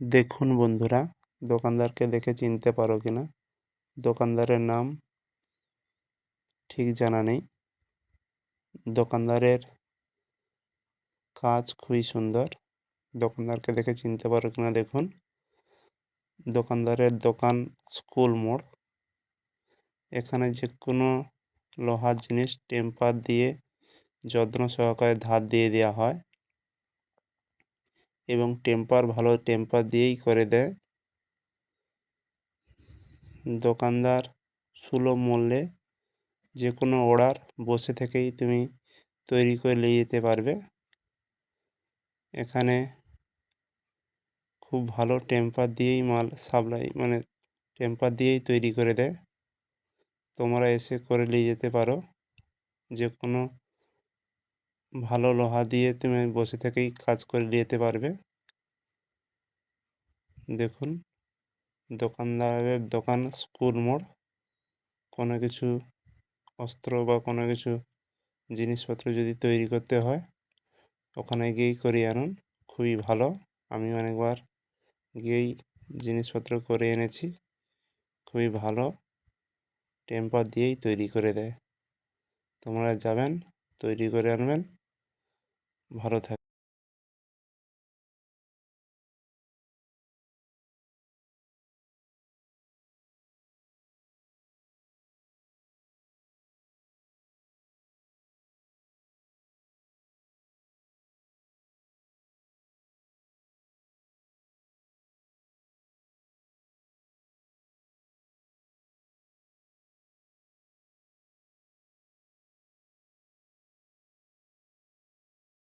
দেখুন বন্ধুরা, দোকানদারকে দেখে চিনতে পারো কিনা। দোকানদারের নাম ঠিক জানা নেই। দোকানদারের কাজ খুবই সুন্দর। দোকানদারকে দেখে চিনতে পারো কিনা দেখুন। দোকানদারের দোকান স্কুল মোড়। এখানে যে কোনো লোহার জিনিস টেম্পার দিয়ে যত্ন সহকারে ধার দিয়ে দেওয়া হয় এবং ভালো টেম্পার দিয়েই করে দেয়। দোকানদার সুলভ মূল্যে যে কোনো অর্ডার বসে থেকেই তুমি তৈরি করে নিয়ে যেতে পারবে। এখানে খুব ভালো টেম্পার দিয়েই মাল সাপ্লাই টেম্পার দিয়েই তৈরি করে দেয়। তোমরা এসে করে নিয়ে যেতে পারো। যে কোনো ভালো লোহা দিয়ে তুমি বসে থেকেই কাজ করে নিয়ে যেতে পারবে। দেখুন, দোকানদারের দোকান স্কুল মোড়। কোনো কিছু অস্ত্র বা কোনো কিছু জিনিসপত্র যদি তৈরি করতে হয় ওখানে গিয়েই করিয়ে আনুন, খুবই ভালো। আমি অনেকবার গিয়েই জিনিসপত্র করে এনেছি, খুবই ভালো টেম্পার দিয়েই তৈরি করে দেয়। তোমরা যাবেন, তৈরি করে আনবেন, ভালো থাকবেন।